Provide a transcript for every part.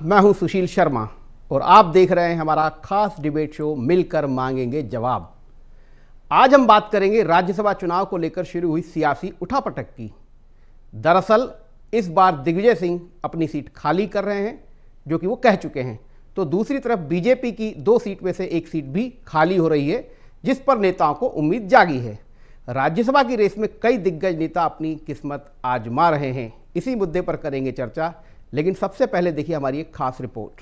मैं हूं सुशील शर्मा और आप देख रहे हैं हमारा खास डिबेट शो मिलकर मांगेंगे जवाब। आज हम बात करेंगे राज्यसभा चुनाव को लेकर शुरू हुई सियासी उठापटक की। दरअसल इस बार दिग्विजय सिंह अपनी सीट खाली कर रहे हैं, जो कि वो कह चुके हैं। तो दूसरी तरफ बीजेपी की 2 सीट में से एक सीट भी खाली हो रही है, जिस पर नेताओं को उम्मीद जागी है। राज्यसभा की रेस में कई दिग्गज नेता अपनी किस्मत आजमा रहे हैं। इसी मुद्दे पर करेंगे चर्चा, लेकिन सबसे पहले देखिए हमारी एक खास रिपोर्ट।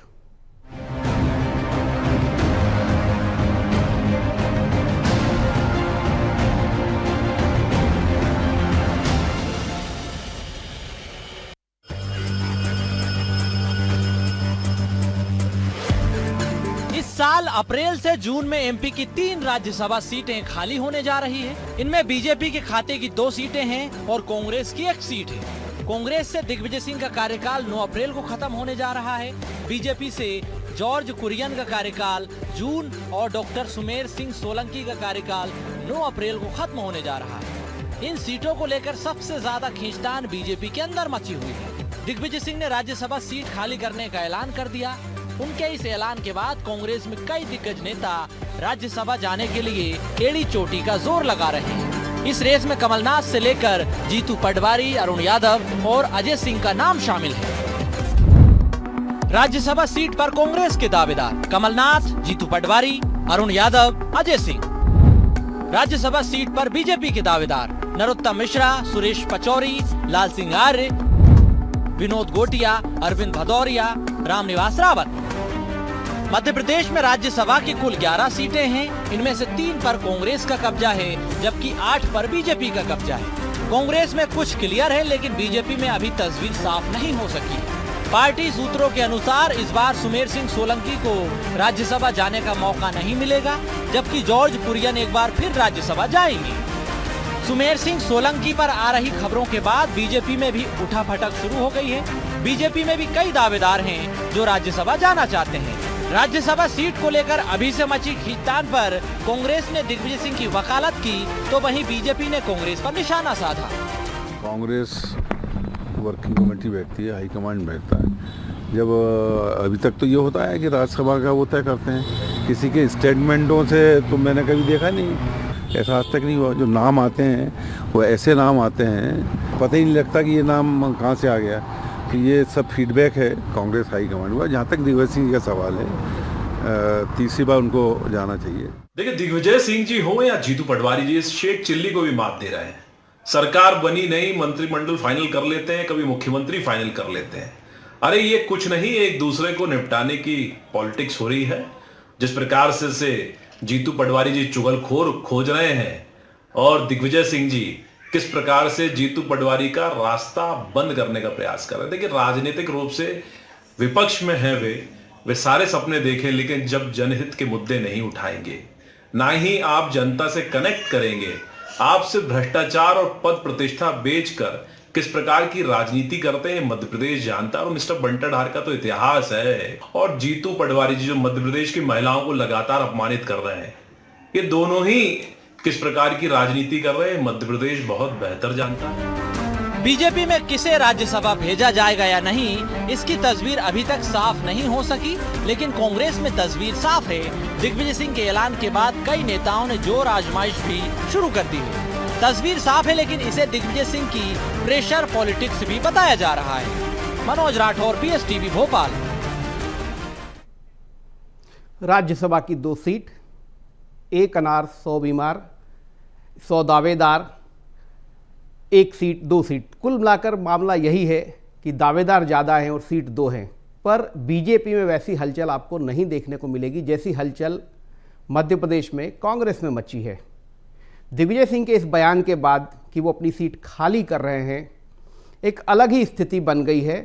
इस साल अप्रैल से जून में एमपी की 3 राज्यसभा सीटें खाली होने जा रही है। इनमें बीजेपी के खाते की 2 सीटें हैं और कांग्रेस की 1 सीट है। कांग्रेस से दिग्विजय सिंह का कार्यकाल 9 अप्रैल को खत्म होने जा रहा है। बीजेपी से जॉर्ज कुरियन का कार्यकाल जून और डॉक्टर सुमेर सिंह सोलंकी का कार्यकाल 9 अप्रैल को खत्म होने जा रहा है। इन सीटों को लेकर सबसे ज्यादा खींचतान बीजेपी के अंदर मची हुई है। दिग्विजय सिंह ने राज्यसभा सीट खाली करने का ऐलान कर दिया। उनके इस ऐलान के बाद कांग्रेस में कई दिग्गज नेता राज्यसभा जाने के लिए एड़ी चोटी का जोर लगा रहे हैं। इस रेस में कमलनाथ से लेकर जीतू पटवारी, अरुण यादव और अजय सिंह का नाम शामिल है। राज्यसभा सीट पर कांग्रेस के दावेदार कमलनाथ, जीतू पटवारी, अरुण यादव, अजय सिंह। राज्यसभा सीट पर बीजेपी के दावेदार नरोत्तम मिश्रा, सुरेश पचौरी, लाल सिंह आर्य, विनोद गोटिया, अरविंद भदौरिया, रामनिवास रावत। मध्य प्रदेश में राज्यसभा की कुल 11 सीटें हैं। इनमें से 3 पर कांग्रेस का कब्जा है, जबकि 8 पर बीजेपी का कब्जा है। कांग्रेस में कुछ क्लियर है, लेकिन बीजेपी में अभी तस्वीर साफ नहीं हो सकी। पार्टी सूत्रों के अनुसार इस बार सुमेर सिंह सोलंकी को राज्यसभा जाने का मौका नहीं मिलेगा, जबकि जॉर्ज कुरियन एक बार फिर राज्यसभा जाएंगे। सुमेर सिंह सोलंकी पर आ रही खबरों के बाद बीजेपी में भी उठापटक शुरू हो गई है। बीजेपी में भी कई दावेदार हैं जो राज्यसभा जाना चाहते हैं। राज्यसभा सीट को लेकर अभी से मची खींचतान पर कांग्रेस ने दिग्विजय सिंह की वकालत की, तो वहीं बीजेपी ने कांग्रेस पर निशाना साधा। कांग्रेस वर्किंग कमेटी बैठती है, हाईकमांड बैठता है। जब अभी तक तो ये होता है कि राज्यसभा का वो तय करते हैं। किसी के स्टेटमेंटों से तो मैंने कभी देखा नहीं, ऐसा आज तक नहीं हुआ। जो नाम आते हैं वो ऐसे नाम आते हैं, पता ही नहीं लगता कि ये नाम कहाँ से आ गया। तो ये सब फीडबैक है कांग्रेस हाईकमांड हुआ। जहाँ तक दिग्विजय सिंह का सवाल है, तीसरी बार उनको जाना चाहिए। देखिए, दिग्विजय सिंह जी हो या जीतू पटवारी जी, इस शेख चिल्ली को भी मात दे रहे हैं। सरकार बनी नहीं, मंत्रिमंडल फाइनल कर लेते हैं, कभी मुख्यमंत्री फाइनल कर लेते हैं। अरे ये कुछ नहीं, एक दूसरे को निपटाने की पॉलिटिक्स हो रही है। जिस प्रकार से जीतू पटवारी जी चुगलखोर खोज रहे हैं और दिग्विजय सिंह जी किस प्रकार से जीतू पटवारी का रास्ता बंद करने का प्रयास कर रहे हैं। देखिए, राजनीतिक रूप से विपक्ष में है वे सारे सपने देखें, लेकिन जब जनहित के मुद्दे नहीं उठाएंगे, ना ही आप जनता से कनेक्ट करेंगे, आप सिर्फ भ्रष्टाचार और पद प्रतिष्ठा बेचकर किस प्रकार की राजनीति करते हैं मध्य प्रदेश जानता है। और मिस्टर बंटाधार का तो इतिहास है, और जीतू पटवारी जी जो मध्य प्रदेश की महिलाओं को लगातार अपमानित कर रहे हैं, ये दोनों ही किस प्रकार की राजनीति कर रहे हैं मध्य प्रदेश बहुत बेहतर जानता है। बीजेपी में किसे राज्यसभा भेजा जाएगा या नहीं, इसकी तस्वीर अभी तक साफ नहीं हो सकी, लेकिन कांग्रेस में तस्वीर साफ है। दिग्विजय सिंह के ऐलान के बाद कई नेताओं ने जोर आजमाइश भी शुरू कर दी है। तस्वीर साफ है, लेकिन इसे दिग्विजय सिंह की प्रेशर पॉलिटिक्स भी बताया जा रहा है। मनोज राठौर, PSTV भोपाल। राज्यसभा की 2 सीट, 1 अनार 100 बीमार, 100 दावेदार, 1 सीट 2 सीट। कुल मिलाकर मामला यही है कि दावेदार ज़्यादा हैं और सीट 2 हैं। पर बीजेपी में वैसी हलचल आपको नहीं देखने को मिलेगी जैसी हलचल मध्य प्रदेश में कांग्रेस में मची है। दिग्विजय सिंह के इस बयान के बाद कि वो अपनी सीट खाली कर रहे हैं, एक अलग ही स्थिति बन गई है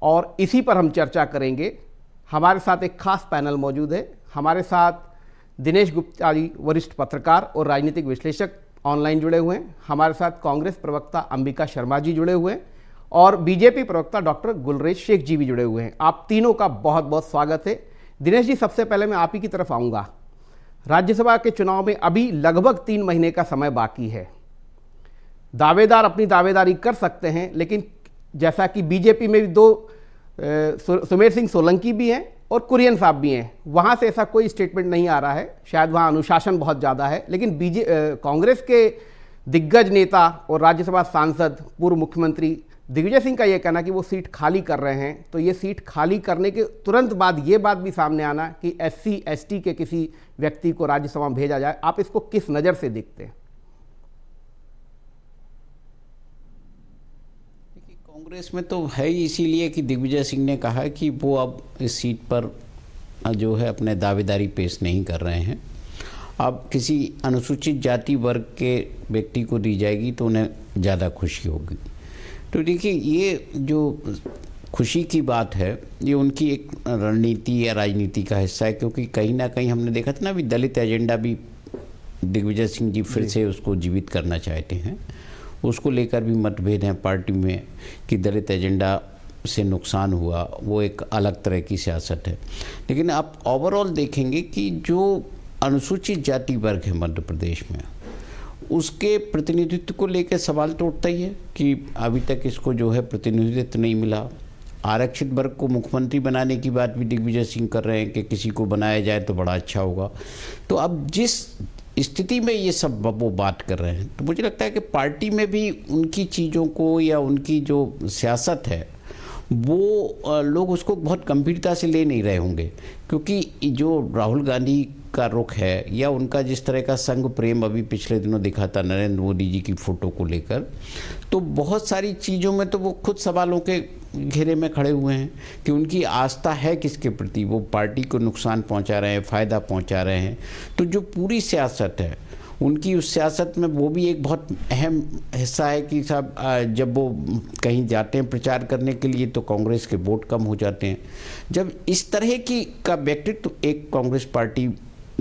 और इसी पर हम चर्चा करेंगे। हमारे साथ एक खास पैनल मौजूद है। हमारे साथ दिनेश गुप्ता जी, वरिष्ठ पत्रकार और राजनीतिक विश्लेषक, ऑनलाइन जुड़े हुए हैं। हमारे साथ कांग्रेस प्रवक्ता अंबिका शर्मा जी जुड़े हुए हैं और बीजेपी प्रवक्ता डॉक्टर गुलरेज शेख जी भी जुड़े हुए हैं। आप तीनों का बहुत बहुत स्वागत है। दिनेश जी, सबसे पहले मैं आप ही की तरफ आऊँगा। राज्यसभा के चुनाव में अभी लगभग 3 महीने का समय बाकी है। दावेदार अपनी दावेदारी कर सकते हैं, लेकिन जैसा कि बीजेपी में भी 2 सुमेर सिंह सोलंकी भी हैं और कुरियन साहब भी हैं। वहाँ से ऐसा कोई स्टेटमेंट नहीं आ रहा है, शायद वहाँ अनुशासन बहुत ज़्यादा है। लेकिन कांग्रेस के दिग्गज नेता और राज्यसभा सांसद पूर्व मुख्यमंत्री दिग्विजय सिंह का ये कहना कि वो सीट खाली कर रहे हैं, तो ये सीट खाली करने के तुरंत बाद ये बात भी सामने आना कि SC ST के किसी व्यक्ति को राज्यसभा में भेजा जाए, आप इसको किस नज़र से देखते हैं? कांग्रेस में तो है ही, इसीलिए कि दिग्विजय सिंह ने कहा कि वो अब इस सीट पर जो है अपने दावेदारी पेश नहीं कर रहे हैं। अब किसी अनुसूचित जाति वर्ग के व्यक्ति को दी जाएगी तो उन्हें ज़्यादा खुशी होगी। तो देखिए, ये जो खुशी की बात है ये उनकी एक रणनीति या राजनीति का हिस्सा है, क्योंकि कहीं ना कहीं हमने देखा था ना, अभी दलित एजेंडा भी दिग्विजय सिंह जी फिर से उसको जीवित करना चाहते हैं। उसको लेकर भी मतभेद हैं पार्टी में कि दलित एजेंडा से नुकसान हुआ, वो एक अलग तरह की सियासत है। लेकिन आप ओवरऑल देखेंगे कि जो अनुसूचित जाति वर्ग है मध्य प्रदेश में, उसके प्रतिनिधित्व को लेकर सवाल तो उठता ही है कि अभी तक इसको जो है प्रतिनिधित्व नहीं मिला। आरक्षित वर्ग को मुख्यमंत्री बनाने की बात भी दिग्विजय सिंह कर रहे हैं कि किसी को बनाया जाए तो बड़ा अच्छा होगा। तो अब जिस स्थिति में ये सब वो बात कर रहे हैं, तो मुझे लगता है कि पार्टी में भी उनकी चीज़ों को या उनकी जो सियासत है वो लोग उसको बहुत गंभीरता से ले नहीं रहे होंगे, क्योंकि जो राहुल गांधी का रुख है या उनका जिस तरह का संग प्रेम अभी पिछले दिनों दिखा था नरेंद्र मोदी जी की फ़ोटो को लेकर, तो बहुत सारी चीज़ों में तो वो खुद सवालों के घेरे में खड़े हुए हैं कि उनकी आस्था है किसके प्रति, वो पार्टी को नुकसान पहुंचा रहे हैं, फ़ायदा पहुंचा रहे हैं। तो जो पूरी सियासत है उनकी, उस सियासत में वो भी एक बहुत अहम हिस्सा है कि साहब जब वो कहीं जाते हैं प्रचार करने के लिए तो कांग्रेस के वोट कम हो जाते हैं। जब इस तरह की का व्यक्तित्व एक कांग्रेस पार्टी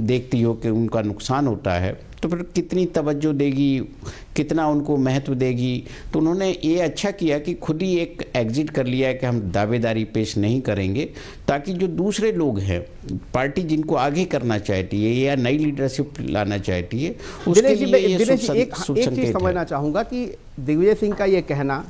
देखती हो कि उनका नुकसान होता है, तो फिर कितनी तवज्जो देगी, कितना उनको महत्व देगी। तो उन्होंने ये अच्छा किया कि खुद ही एक एग्जिट कर लिया है कि हम दावेदारी पेश नहीं करेंगे, ताकि जो दूसरे लोग हैं, पार्टी जिनको आगे करना चाहती है या नई लीडरशिप लाना चाहती है, उसके लिए ये एक चीज़ समझना चाहूँगा कि दिग्विजय सिंह का ये कहना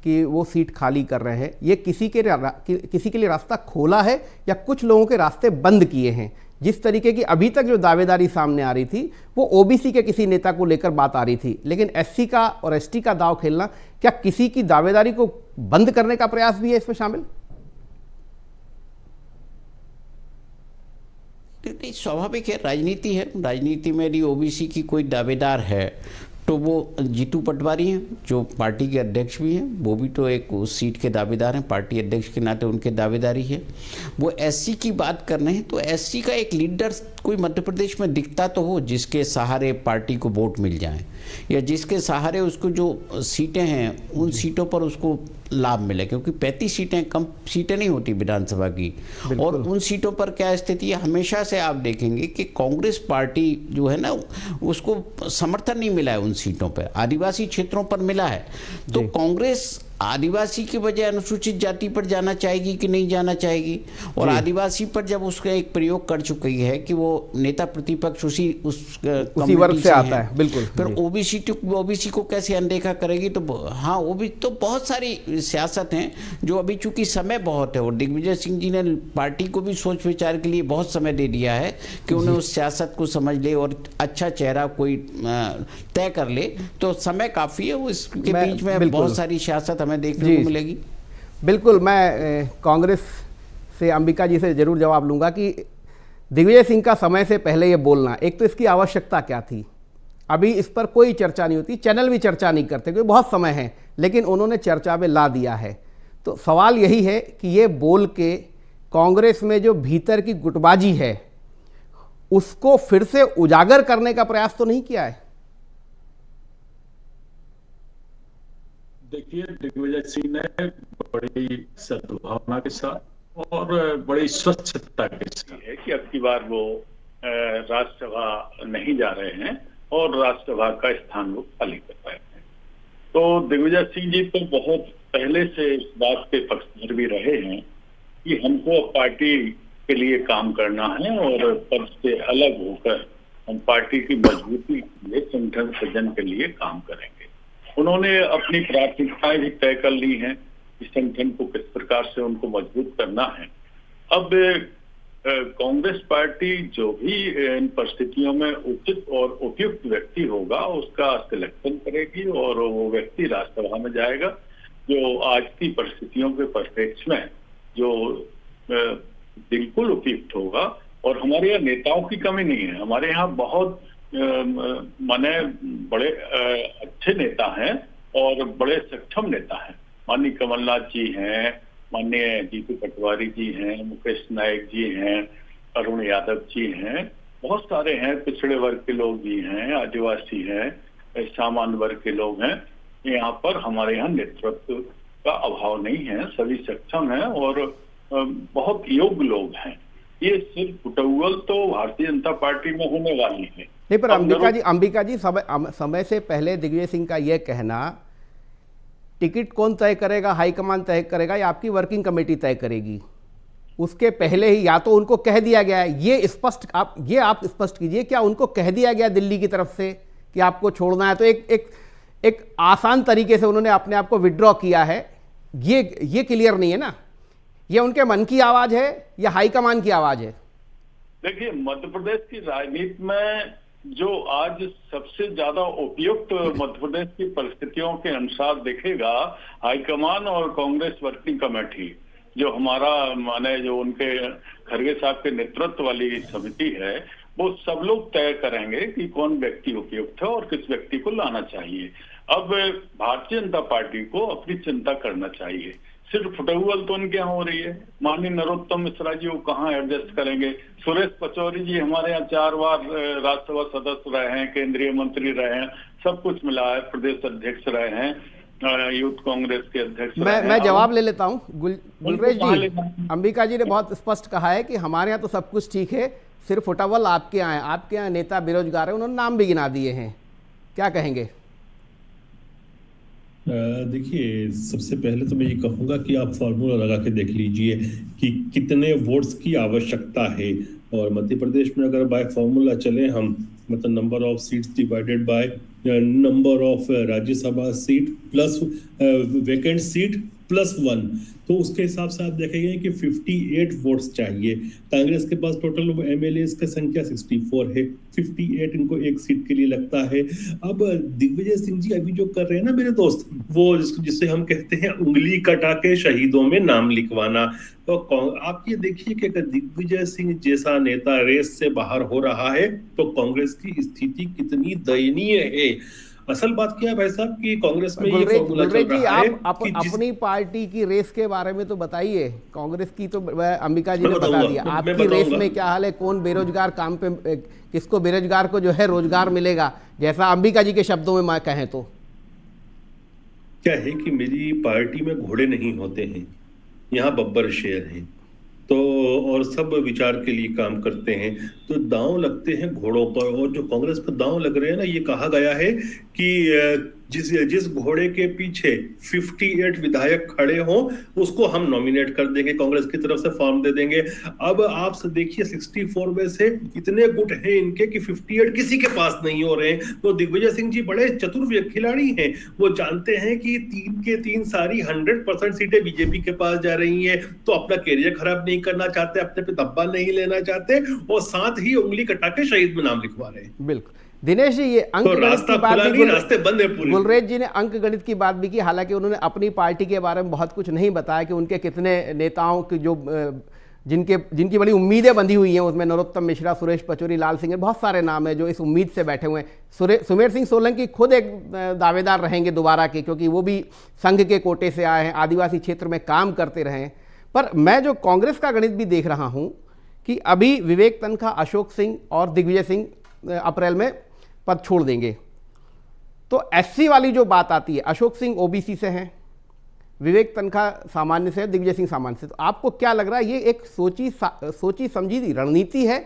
कि वो सीट खाली कर रहे हैं, ये किसी के लिए रास्ता खोला है या कुछ लोगों के रास्ते बंद किए हैं? जिस तरीके की अभी तक जो दावेदारी सामने आ रही थी वो OBC के किसी नेता को लेकर बात आ रही थी, लेकिन SC का और ST का दाव खेलना, क्या किसी की दावेदारी को बंद करने का प्रयास भी है इसमें शामिल? स्वाभाविक है, राजनीति है। राजनीति में यदि OBC की कोई दावेदार है तो वो जीतू पटवारी हैं, जो पार्टी के अध्यक्ष भी हैं, वो भी तो एक उस सीट के दावेदार हैं, पार्टी अध्यक्ष के नाते उनके दावेदारी है। वो SC की बात कर रहे हैं, तो SC का एक लीडर कोई मध्य प्रदेश में दिखता तो हो जिसके सहारे पार्टी को वोट मिल जाए, या जिसके सहारे उसको जो सीटें हैं उन सीटों पर उसको लाभ मिले, क्योंकि 35 सीटें कम सीटें नहीं होती विधानसभा की। और उन सीटों पर क्या स्थिति है, हमेशा से आप देखेंगे कि कांग्रेस पार्टी जो है ना, उसको समर्थन नहीं मिला है उन सीटों पर, आदिवासी क्षेत्रों पर मिला है। तो कांग्रेस आदिवासी के बजाय अनुसूचित जाति पर जाना चाहेगी कि नहीं जाना चाहेगी? और आदिवासी पर जब उसका एक प्रयोग कर चुकी है कि वो नेता प्रतिपक्ष उसी वर्ग से आता है, बिल्कुल, फिर OBC को कैसे अनदेखा करेगी? तो हाँ, वो भी तो बहुत सारी सियासत हैं जो अभी चूंकि समय बहुत है, और दिग्विजय सिंह जी ने पार्टी को भी सोच विचार के लिए बहुत समय दे दिया है कि उन्हें उस सियासत को समझ ले और अच्छा चेहरा कोई तय कर ले, तो समय काफ़ी है। वो इसके बीच में बहुत सारी सियासत हमें देखने को मिलेगी। बिल्कुल, मैं कांग्रेस से अंबिका जी से जरूर जवाब लूंगा कि दिग्विजय सिंह का समय से पहले ये बोलना, एक तो इसकी आवश्यकता क्या थी? अभी इस पर कोई चर्चा नहीं होती, चैनल भी चर्चा नहीं करते क्योंकि बहुत समय है, लेकिन उन्होंने चर्चा में ला दिया है। तो सवाल यही है कि ये बोल के कांग्रेस में जो भीतर की गुटबाजी है उसको फिर से उजागर करने का प्रयास तो नहीं किया है? देखिए, दिग्विजय सिंह ने बड़ी सद्भावना के साथ और बड़ी स्वच्छता के साथ है कि अब की बार वो राज्यसभा नहीं जा रहे हैं और राज्यसभा का स्थान वो खाली कर रहे हैं। तो दिग्विजय सिंह जी तो बहुत पहले से इस बात के पक्षधर भी रहे हैं कि हमको पार्टी के लिए काम करना है और पद से अलग होकर हम पार्टी की मजबूती के लिए, संगठन सृजन के लिए काम करेंगे। उन्होंने अपनी प्राथमिकताएं भी तय कर ली हैं इस संगठन को किस प्रकार से उनको मजबूत करना है। अब कांग्रेस पार्टी जो भी इन परिस्थितियों में उचित और उपयुक्त व्यक्ति होगा उसका सिलेक्शन करेगी और वो व्यक्ति राज्यसभा में जाएगा जो आज की परिस्थितियों के परिप्रेक्ष्य में जो बिल्कुल उपयुक्त होगा। और हमारे यहाँ नेताओं की कमी नहीं है, हमारे यहाँ बहुत माने बड़े अच्छे नेता हैं और बड़े सक्षम नेता हैं। माननीय कमलनाथ जी हैं, माननीय जीतू पटवारी जी हैं, मुकेश नायक जी हैं, अरुण यादव जी हैं, बहुत सारे हैं, पिछड़े वर्ग के लोग भी हैं, आदिवासी हैं, सामान्य वर्ग के लोग हैं। यहाँ पर हमारे यहाँ नेतृत्व का अभाव नहीं है, सभी सक्षम हैं और बहुत योग्य लोग हैं। ये सिर्फ फुटबॉल तो भारतीय जनता पार्टी में होने वाली है। नहीं, पर अंबिका जी समय से पहले दिग्विजय सिंह का यह कहना टिकट कौन तय करेगा, हाईकमान तय करेगा या आपकी वर्किंग कमेटी तय करेगी, उसके पहले ही या तो उनको कह दिया गया है, ये आप स्पष्ट कीजिए, क्या उनको कह दिया गया दिल्ली की तरफ से कि आपको छोड़ना है? तो एक आसान तरीके से उन्होंने अपने आप को विड्रॉ किया है, ये क्लियर नहीं है ना, ये उनके मन की आवाज है या हाईकमान की आवाज है? देखिए, मध्य प्रदेश की राजनीति में जो आज सबसे ज्यादा उपयुक्त मध्य प्रदेश की परिस्थितियों के अनुसार दिखेगा, हाईकमान और कांग्रेस वर्किंग कमेटी जो हमारा माने जो उनके खड़गे साहब के नेतृत्व वाली समिति है, वो सब लोग तय करेंगे कि कौन व्यक्ति उपयुक्त है और किस व्यक्ति को लाना चाहिए। अब भारतीय जनता पार्टी को अपनी चिंता करना चाहिए। सिर्फ फुटबॉल तो उनके यहाँ हो रही है, माननीय नरोत्तम मिश्रा जी वो कहाँ एडजस्ट करेंगे, सुरेश पचौरी जी हमारे यहाँ 4 बार राज्यसभा सदस्य रहे हैं, केंद्रीय मंत्री रहे हैं, सब कुछ मिला है, प्रदेश अध्यक्ष रहे हैं, यूथ कांग्रेस के अध्यक्ष मैं जवाब ले लेता हूँ। गुलरेज जी, अंबिका जी ने बहुत स्पष्ट कहा है कि हमारे यहाँ तो सब कुछ ठीक है, सिर्फ फुटबॉल आपके यहाँ है, आपके यहाँ नेता बेरोजगार है, उन्होंने नाम भी गिना दिए हैं, क्या कहेंगे? देखिए, सबसे पहले तो मैं ये कहूँगा कि आप फॉर्मूला लगा के देख लीजिए कि कितने वोट्स की आवश्यकता है। और मध्य प्रदेश में अगर बाय फॉर्मूला चले हम, मतलब number of seats divided by number of Rajya Sabha seat plus vacant seat +1, तो उसके हिसाब से आप देखेंगे कि 58 वोट्स चाहिए। कांग्रेस के पास टोटल MLAs की संख्या 64 है, 58 इनको एक सीट के लिए लगता है। अब दिग्विजय सिंह जी अभी जो कर रहे हैं ना मेरे दोस्त, वो जिसे हम कहते हैं उंगली कटा के शहीदों में नाम लिखवाना, तो आप ये देखिए कि अगर दिग्विजय सिंह जैसा नेता रेस से बाहर हो रहा है तो कांग्रेस की स्थिति कितनी दयनीय है। असल बात क्या है भाई साहब कि कांग्रेस में ये फॉर्मूला चल रहा है कि अपनी पार्टी की रेस के बारे में तो बताइए, कांग्रेस की तो अंबिका जी ने बता दिया, आपकी रेस में क्या हाल है, कौन बेरोजगार काम पे, किसको बेरोजगार को जो है रोजगार मिलेगा, जैसा अंबिका जी के शब्दों में कहें तो क्या है कि मेरी पार्टी में घोड़े नहीं होते हैं, यहाँ बब्बर शेर हैं, तो और सब विचार के लिए काम करते हैं, तो दांव लगते हैं घोड़ों पर। और जो कांग्रेस पर दांव लग रहे हैं ना, ये कहा गया है कि जिस घोड़े के पीछे 58 विधायक खड़े हों उसको हम नॉमिनेट कर देंगे, कांग्रेस की तरफ से फॉर्म दे देंगे। अब आप देखिए 64 में से इतने गुट हैं इनके कि 58 किसी के पास नहीं हो रहे हैं। तो दिग्विजय सिंह जी बड़े चतुर खिलाड़ी हैं, वो जानते हैं कि 3 के 3 सारी 100% सीटें बीजेपी के पास जा रही हैं, तो अपना कैरियर खराब नहीं करना चाहते, अपने पे धब्बा नहीं लेना चाहते, और साथ ही उंगली कटा के शहीद में नाम लिखवा रहे हैं। बिल्कुल दिनेश जी, ये अंक गणित की बात भी रास्ते बंद है पूरी। गुलरेज जी ने अंक गणित की बात भी की, हालांकि उन्होंने अपनी पार्टी के बारे में बहुत कुछ नहीं बताया कि उनके कितने नेताओं की जो जिनकी बड़ी उम्मीदें बंधी हुई हैं, उसमें नरोत्तम मिश्रा, सुरेश पचौरी, लाल सिंह, बहुत सारे नाम हैं जो इस उम्मीद से बैठे हुए हैं। सुमेर सिंह सोलंकी खुद एक दावेदार रहेंगे दोबारा के, क्योंकि वो भी संघ के कोटे से आए हैं, आदिवासी क्षेत्र में काम करते रहे हैं। पर मैं जो कांग्रेस का गणित भी देख रहा हूँ कि अभी विवेक तनखा, अशोक सिंह और दिग्विजय सिंह अप्रैल में पद छोड़ देंगे, तो SC वाली जो बात आती है, अशोक सिंह OBC से हैं, विवेक तनखा सामान्य से है, दिग्विजय सिंह सामान्य से, तो आपको क्या लग रहा है ये एक सोची समझी रणनीति है?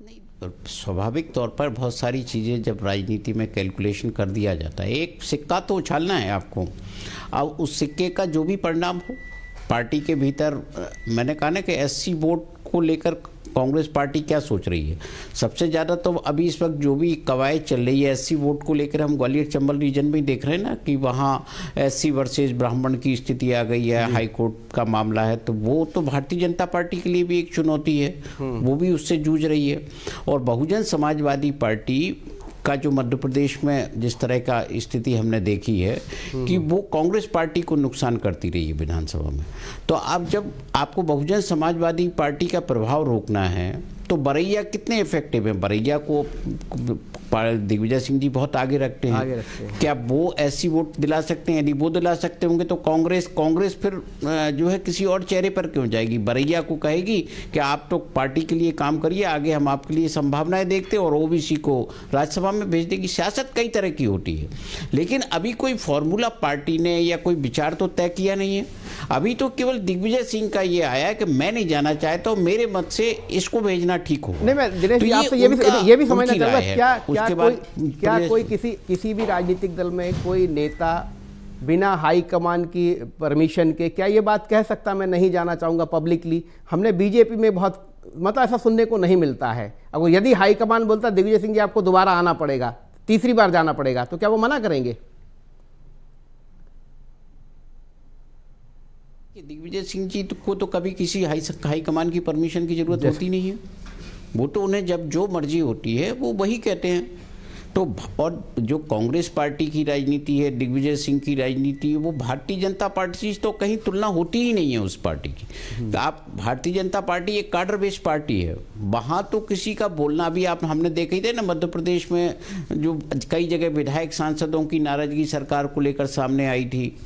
नहीं, स्वाभाविक तौर पर बहुत सारी चीज़ें जब राजनीति में कैलकुलेशन कर दिया जाता है, एक सिक्का तो उछालना है आपको, अब उस सिक्के का जो भी परिणाम हो पार्टी के भीतर, मैंने कहा ना कि SC वोट को लेकर कांग्रेस पार्टी क्या सोच रही है। सबसे ज़्यादा तो अभी इस वक्त जो भी कवायद चल रही है एससी वोट को लेकर, हम ग्वालियर चंबल रीजन में देख रहे हैं ना कि वहाँ एससी वर्सेस ब्राह्मण की स्थिति आ गई है, हाई कोर्ट का मामला है, तो वो तो भारतीय जनता पार्टी के लिए भी एक चुनौती है, वो भी उससे जूझ रही है। और बहुजन समाजवादी पार्टी का जो मध्य प्रदेश में जिस तरह का स्थिति हमने देखी है कि वो कांग्रेस पार्टी को नुकसान करती रही है विधानसभा में। तो आप जब आपको बहुजन समाजवादी पार्टी का प्रभाव रोकना है तो बरैया कितने इफेक्टिव है। बरैया को दिग्विजय सिंह जी बहुत आगे रखते हैं, क्या वो ऐसी वोट दिला सकते हैं? यदि वो दिला सकते होंगे तो कांग्रेस फिर जो है किसी और चेहरे पर क्यों जाएगी? बरैया को कहेगी कि आप तो पार्टी के लिए काम करिए, आगे हम आपके लिए संभावनाएं देखते हैं, और ओबीसी को राज्यसभा में भेज देगी। सियासत कई तरह की होती है, लेकिन अभी कोई फॉर्मूला पार्टी ने या कोई विचार तो तय किया नहीं है। अभी तो केवल दिग्विजय सिंह का ये आया कि मैं नहीं जाना चाहता हूँ, मेरे मत से इसको भेजना ठीक हो। नहीं, मैं दिनेश जी आपसे ये भी समझना चाहूँगा, क्या कोई किसी भी राजनीतिक दल में कोई नेता बिना हाईकमान की परमिशन के क्या ये बात कह सकता मैं नहीं जाना चाहूँगा पब्लिकली? हमने बीजेपी में बहुत मतलब ऐसा सुनने को नहीं मिलता है। अगर यदि हाईकमान बोलता दिग्विजय सिंह जी आपको दोबारा आना पड़ेगा, तीसरी बार जाना पड़ेगा, तो क्या वो मना करेंगे? दिग्विजय सिंह जी को तो कभी किसी हाईकमान की परमिशन की जरूरत होती नहीं है। वो तो उन्हें जब जो मर्जी होती है वो वही कहते हैं। तो और जो कांग्रेस पार्टी की राजनीति है, दिग्विजय सिंह की राजनीति है, वो भारतीय जनता पार्टी से तो कहीं तुलना होती ही नहीं है उस पार्टी की। तो आप भारतीय जनता पार्टी एक कार्डर बेस्ड पार्टी है, वहाँ तो किसी का बोलना भी आप हमने देखा ही थे ना, मध्य प्रदेश में जो कई जगह विधायक सांसदों की नाराजगी सरकार को लेकर सामने आई थी,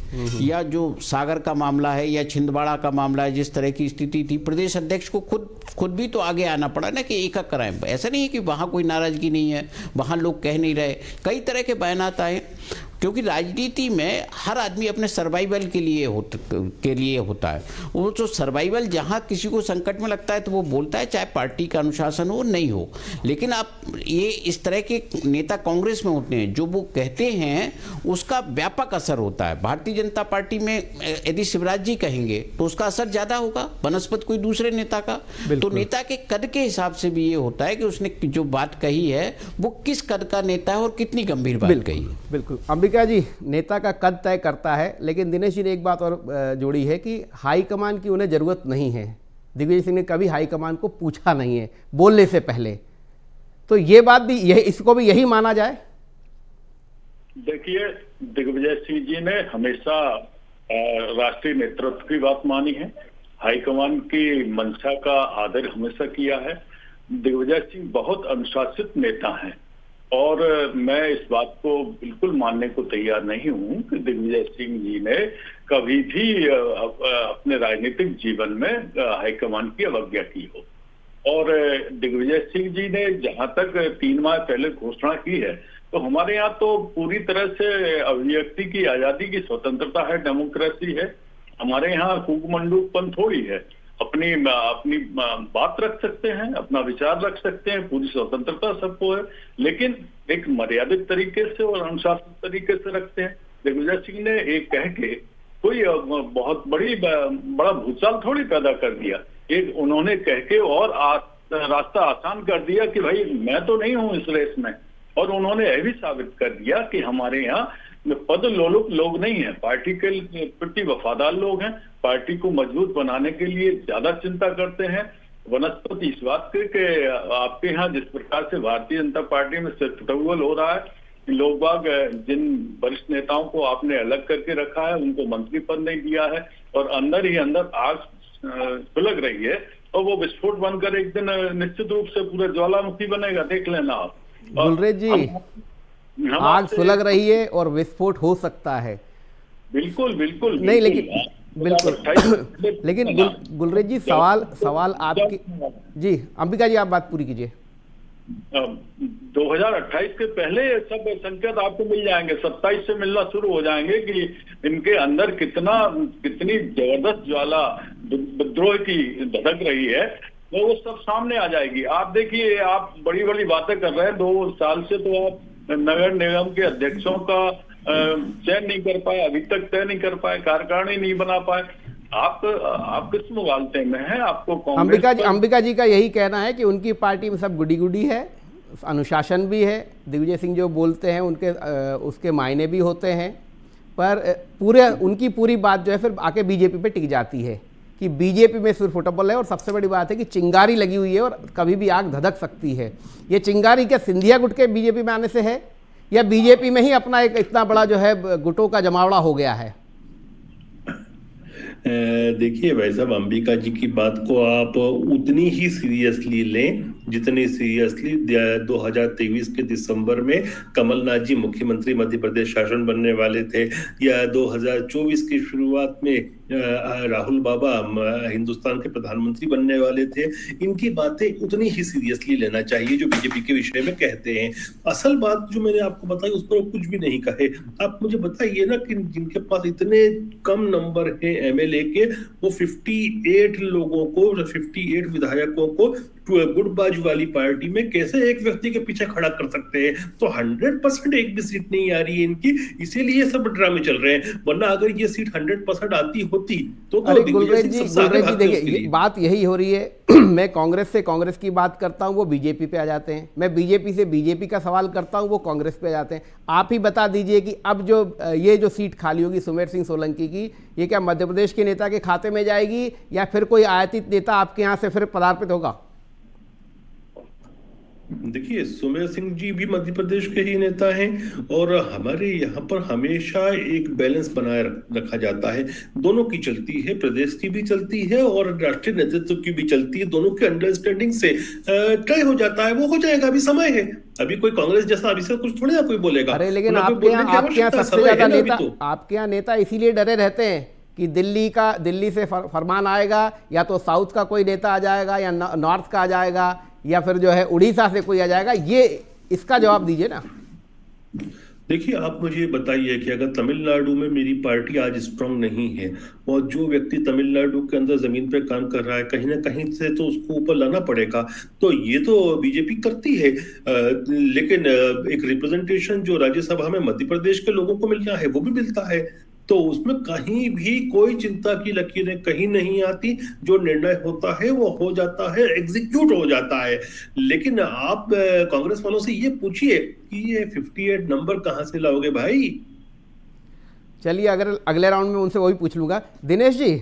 या जो सागर का मामला है या छिंदवाड़ा का मामला है, जिस तरह की स्थिति थी, प्रदेश अध्यक्ष को खुद भी तो आगे आना पड़ा ना कि एक कराएं। ऐसा नहीं है कि वहाँ कोई नाराजगी नहीं है, वहाँ लोग कह नहीं रहे, कई तरह के बयानात आए, क्योंकि राजनीति में हर आदमी अपने सर्वाइवल के लिए होता है। वो जो सर्वाइवल जहाँ किसी को संकट में लगता है तो वो बोलता है, चाहे पार्टी का अनुशासन हो नहीं हो। लेकिन आप ये इस तरह के नेता कांग्रेस में होते हैं, जो वो कहते हैं उसका व्यापक असर होता है। भारतीय जनता पार्टी में यदि शिवराज जी कहेंगे तो उसका असर ज़्यादा होगा बनस्पत कोई दूसरे नेता का। तो नेता के कद के हिसाब से भी ये होता है कि उसने जो बात कही है वो किस कद का नेता है और कितनी गंभीर बात कही है। बिल्कुल अंबिका जी, नेता का कद तय करता है, लेकिन दिनेश जी ने एक बात और जोड़ी है कि हाईकमान की उन्हें जरूरत नहीं है। दिग्विजय सिंह ने कभी हाईकमान को पूछा नहीं है बोलने से पहले, तो ये बात भी इसको भी यही माना जाए। देखिए, दिग्विजय सिंह जी ने हमेशा राष्ट्रीय नेतृत्व की बात मानी है, हाईकमान की मंशा का आदर हमेशा किया है। दिग्विजय सिंह बहुत अनुशासित नेता हैं, और मैं इस बात को बिल्कुल मानने को तैयार नहीं हूं कि दिग्विजय सिंह जी ने कभी भी अपने राजनीतिक जीवन में हाईकमान की अवज्ञा की हो। और दिग्विजय सिंह जी ने जहां तक 3 माह पहले घोषणा की है, तो हमारे यहाँ तो पूरी तरह से अभिव्यक्ति की आजादी की स्वतंत्रता है, डेमोक्रेसी है। हमारे यहाँ कूकमंडूकपन थोड़ी है, अपनी बात रख सकते हैं, अपना विचार रख सकते हैं, पूरी स्वतंत्रता सबको है, लेकिन एक मर्यादित तरीके से और अनुशासित तरीके से रखते हैं। दिग्विजय सिंह ने एक कह के कोई बहुत बड़ा भूचाल थोड़ी पैदा कर दिया। एक उन्होंने कह के और रास्ता आसान कर दिया कि भाई मैं तो नहीं हूं इस रेस में, और उन्होंने यह भी साबित कर दिया कि हमारे यहाँ पद लोलुप लोग नहीं है, पार्टी के प्रति वफादार लोग हैं, पार्टी को मजबूत बनाने के लिए ज्यादा चिंता करते हैं। वनस्पति इस बात के आपके यहाँ जिस प्रकार से भारतीय जनता पार्टी में सिरफुटौल हो रहा है, लोग बाग जिन वरिष्ठ नेताओं को आपने अलग करके रखा है उनको मंत्री पद नहीं दिया है, और अंदर ही अंदर आग सुलग रही है, और वो विस्फोट बनकर एक दिन निश्चित रूप से पूरा ज्वालामुखी बनेगा, देख लेना आप। गुलरेज जी, आग सुलग रही है और विस्फोट हो सकता है। बिल्कुल बिल्कुल नहीं, लेकिन गुलरेज जी, सवाल आपकी जी। अंबिका जी, आप बात पूरी कीजिए। 2028 के पहले सब संकेत आपको मिल जाएंगे, 27 से मिलना शुरू हो जाएंगे कि इनके अंदर कितनी जबरदस्त ज्वाला विद्रोह की धधक रही है, तो वो सब सामने आ जाएगी। आप देखिए, आप बड़ी बड़ी बातें कर रहे हैं, 2 साल से तो आप नगर निगम के अध्यक्षों का चयन नहीं कर पाए, अभी तक तय नहीं कर पाए, कार्यकारिणी नहीं बना पाए। आप किस मुगालते में हैं? आपको कांग्रेस अंबिका जी का यही कहना है कि उनकी पार्टी में सब गुडी गुडी है, अनुशासन भी है, दिग्विजय सिंह जो बोलते हैं उनके उसके मायने भी होते हैं, पर उनकी पूरी बात जो है फिर आके बीजेपी पे टिक जाती है कि बीजेपी में सिर्फ फुटबॉल है। और सबसे बड़ी बात है कि चिंगारी लगी हुई है और कभी भी आग धधक सकती है। ये चिंगारी क्या सिंधिया गुट के बीजेपी में आने से है या बीजेपी में ही अपना एक इतना बड़ा जो है गुटों का जमावड़ा हो गया है? देखिए भाई साहब, अंबिका जी की बात को आप उतनी ही सीरियसली लें जितनी सीरियसली 2023 के दिसंबर में कमलनाथ जी मुख्यमंत्री मध्य प्रदेश शासन बनने वाले थे, या 2024 की शुरुआत में राहुल बाबा हिंदुस्तान के प्रधानमंत्री बनने वाले थे। इनकी बातें उतनी ही सीरियसली लेना चाहिए जो बीजेपी के विषय में कहते हैं। असल बात जो मैंने आपको बताई उस पर कुछ भी नहीं कहे। आप मुझे बताइए ना कि जिनके पास इतने कम नंबर है एमएलए के, वो 58 लोगों को, 58 विधायकों को गुटबाज वाली पार्टी में कैसे एक व्यक्ति के पीछे खड़ा कर सकते हैं? तो 100% एक भी सीट नहीं आ रही है इनकी, इसीलिए सब ड्रामे चल रहे हैं। वरना अगर ये सीट 100% आती होती तो गुलरेज जी देखिए, बात यही हो रही है। मैं कांग्रेस की बात करता हूं, वो बीजेपी पे आ जाते हैं। मैं बीजेपी से बीजेपी का सवाल करता हूं, वो कांग्रेस पे आ जाते हैं। आप ही बता दीजिए कि अब ये जो सीट खाली होगी सुमेर सिंह सोलंकी की, ये क्या मध्य प्रदेश के नेता के खाते में जाएगी या फिर कोई आयातित नेता आपके यहाँ से फिर पदार्पित होगा? देखिए, सुमेर सिंह जी भी मध्य प्रदेश के ही नेता हैं और हमारे यहाँ पर हमेशा एक बैलेंस बनाए रखा जाता है। दोनों की चलती है, प्रदेश की भी चलती है और राष्ट्रीय नेतृत्व की भी चलती है। दोनों के अंडरस्टैंडिंग से तय हो जाता है, वो हो जाएगा। अभी समय है, अभी कोई कांग्रेस जैसा अभी से कुछ थोड़ी ना कोई बोलेगा। अरे लेकिन आपके यहाँ सबसे ज्यादा नेता, आपके यहाँ नेता इसीलिए डरे रहते हैं कि दिल्ली से फरमान आएगा, या तो साउथ का कोई नेता आ जाएगा या नॉर्थ का आ जाएगा या फिर जो है उड़ीसा से कोई आ जाएगा। ये इसका जवाब दीजिए ना। देखिए, आप मुझे बताइए कि अगर तमिलनाडु में मेरी पार्टी आज स्ट्रांग नहीं है और जो व्यक्ति तमिलनाडु के अंदर जमीन पे काम कर रहा है, कहीं ना कहीं से तो उसको ऊपर लाना पड़ेगा। तो ये तो बीजेपी करती है, लेकिन एक रिप्रेजेंटेशन जो राज्यसभा में मध्य प्रदेश के लोगों को मिलना है वो भी मिलता है। तो उसमें कहीं भी कोई चिंता की लकीरें कहीं नहीं आती। जो निर्णय होता है वो हो जाता है, एग्जीक्यूट हो जाता है। लेकिन आप कांग्रेस वालों से ये पूछिए कि ये 58 नंबर कहां से लाओगे भाई? चलिए, अगर अगले राउंड में उनसे वही पूछ लूंगा। दिनेश जी,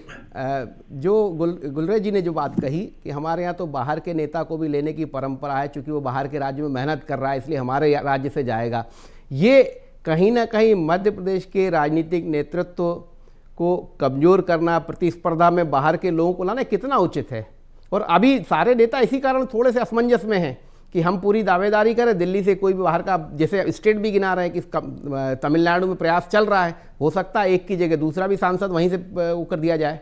जो गुलरेज जी ने जो बात कही कि हमारे यहाँ तो बाहर के नेता को भी लेने की परंपरा है, चूंकि वो बाहर के राज्य में मेहनत कर रहा है इसलिए हमारे राज्य से जाएगा, ये कहीं ना कहीं मध्य प्रदेश के राजनीतिक नेतृत्व को कमजोर करना, प्रतिस्पर्धा में बाहर के लोगों को लाना कितना उचित है? और अभी सारे नेता इसी कारण थोड़े से असमंजस में हैं कि हम पूरी दावेदारी करें, दिल्ली से कोई भी बाहर का, जैसे स्टेट भी गिना रहे हैं कि तमिलनाडु में प्रयास चल रहा है, हो सकता है एक की जगह दूसरा भी सांसद वहीं से वो कर दिया जाए।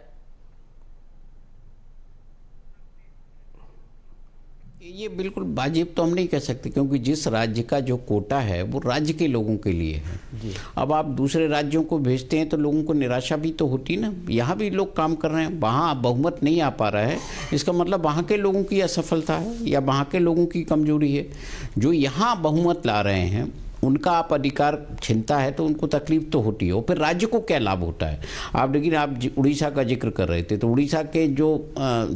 ये बिल्कुल वाजिब तो हम नहीं कह सकते, क्योंकि जिस राज्य का जो कोटा है वो राज्य के लोगों के लिए है जी। अब आप दूसरे राज्यों को भेजते हैं तो लोगों को निराशा भी तो होती ना। यहाँ भी लोग काम कर रहे हैं, वहाँ बहुमत नहीं आ पा रहा है, इसका मतलब वहाँ के लोगों की असफलता है या वहाँ के लोगों की कमजोरी है। जो यहाँ बहुमत ला रहे हैं उनका आप अधिकार छिनता है तो उनको तकलीफ तो होती है। फिर राज्य को क्या लाभ होता है? आप लेकिन आप उड़ीसा का जिक्र कर रहे थे, तो उड़ीसा के जो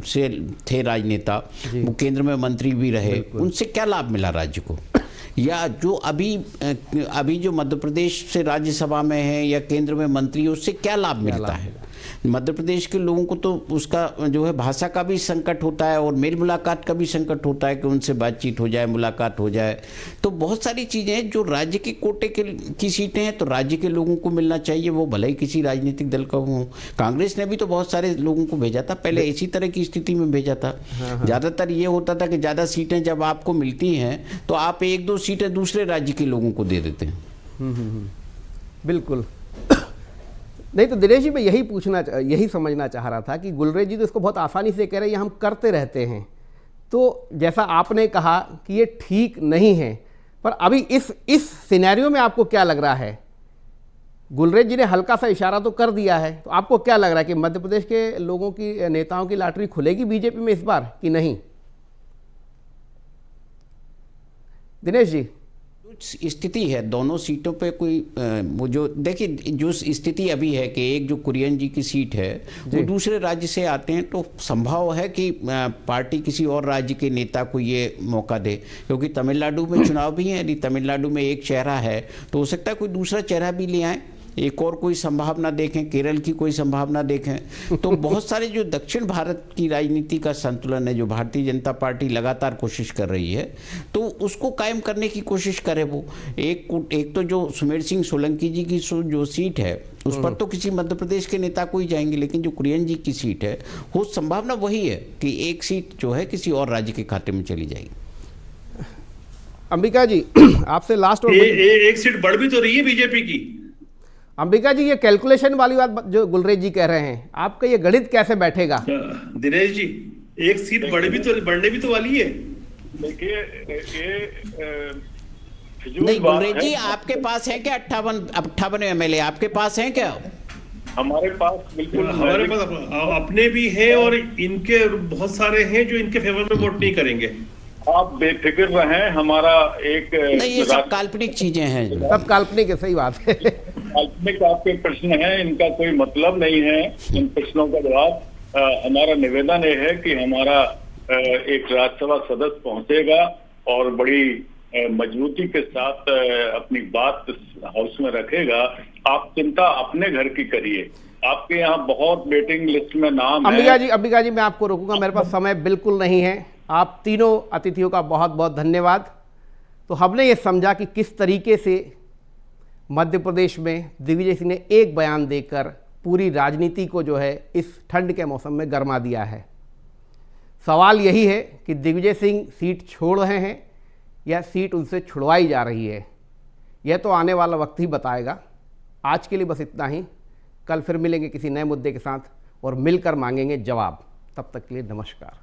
से थे राजनेता, वो केंद्र में मंत्री भी रहे, उनसे क्या लाभ मिला राज्य को? या जो अभी जो मध्य प्रदेश से राज्यसभा में है या केंद्र में मंत्री, उससे क्या लाभ मिलता है? मध्य प्रदेश के लोगों को तो उसका जो है भाषा का भी संकट होता है और मेल मुलाकात का भी संकट होता है कि उनसे बातचीत हो जाए, मुलाकात हो जाए। तो बहुत सारी चीज़ें हैं जो राज्य के कोटे की सीटें हैं तो राज्य के लोगों को मिलना चाहिए, वो भले ही किसी राजनीतिक दल का हो। कांग्रेस ने भी तो बहुत सारे लोगों को भेजा था, पहले इसी तरह की स्थिति में भेजा था। ज़्यादातर ये होता था कि ज़्यादा सीटें जब आपको मिलती हैं तो आप 1-2 सीटें दूसरे राज्य के लोगों को दे देते हैं। बिल्कुल नहीं। तो दिनेश जी, मैं यही समझना चाह रहा था कि गुलरेज जी तो इसको बहुत आसानी से कह रहे हैं, हम करते रहते हैं। तो जैसा आपने कहा कि ये ठीक नहीं है, पर अभी इस सिनेरियो में आपको क्या लग रहा है? गुलरेज जी ने हल्का सा इशारा तो कर दिया है, तो आपको क्या लग रहा है कि मध्य प्रदेश के लोगों की, नेताओं की लॉटरी खुलेगी बीजेपी में इस बार कि नहीं? दिनेश जी, स्थिति है दोनों सीटों पे कोई वो जो देखिए जो स्थिति अभी है कि एक जो कुरियन जी की सीट है वो दूसरे राज्य से आते हैं, तो संभव है कि पार्टी किसी और राज्य के नेता को ये मौका दे, क्योंकि तमिलनाडु में चुनाव भी है। यदि तमिलनाडु में एक चेहरा है तो हो सकता है कोई दूसरा चेहरा भी ले आए, एक और कोई संभावना देखें, केरल की कोई संभावना देखें। तो बहुत सारे जो दक्षिण भारत की राजनीति का संतुलन है, जो भारतीय जनता पार्टी लगातार कोशिश कर रही है, तो उसको कायम करने की कोशिश करे वो। एक तो जो सुमेर सिंह सोलंकी जी की जो सीट है उस पर तो किसी मध्य प्रदेश के नेता को ही जाएंगे, लेकिन जो कुरियन जी की सीट है वो संभावना वही है कि एक सीट जो है किसी और राज्य के खाते में चली जाएगी। अंबिका जी आपसे लास्ट एक सीट बढ़ भी तो रही है बीजेपी की। अंबिका जी, ये कैलकुलेशन वाली बात जो गुलरेज जी कह रहे हैं, आपका ये गणित कैसे बैठेगा? दिनेश जी, एक सीट बढ़ने भी तो वाली है। देखिए नहीं गुलरेज जी, आपके पास है क्या 58 MLA आपके पास हैं क्या? हमारे पास बिल्कुल, हमारे पास अपने भी हैं और इनके बहुत सारे हैं जो इनके फेवर में वोट नहीं करेंगे। आप बेफिक्र रहें, हमारा एक नहीं, ये सब काल्पनिक चीजें हैं, सब काल्पनिक है, सही बात है। काल्पनिक आपके प्रश्न हैं, इनका कोई मतलब नहीं है इन प्रश्नों का जवाब। हमारा निवेदन ये है कि हमारा एक राज्यसभा सदस्य पहुंचेगा और बड़ी मजबूती के साथ अपनी बात हाउस में रखेगा। आप चिंता अपने घर की करिए, आपके यहाँ बहुत वेटिंग लिस्ट में नाम है। अंबिका जी मैं आपको रोकूंगा, मेरे पास समय बिल्कुल नहीं है। आप तीनों अतिथियों का बहुत बहुत धन्यवाद। तो हमने ये समझा कि किस तरीके से मध्य प्रदेश में दिग्विजय सिंह ने एक बयान देकर पूरी राजनीति को जो है इस ठंड के मौसम में गरमा दिया है। सवाल यही है कि दिग्विजय सिंह सीट छोड़ रहे हैं या सीट उनसे छुड़वाई जा रही है, यह तो आने वाला वक्त ही बताएगा। आज के लिए बस इतना ही, कल फिर मिलेंगे किसी नए मुद्दे के साथ और मिलकर मांगेंगे जवाब। तब तक के लिए नमस्कार।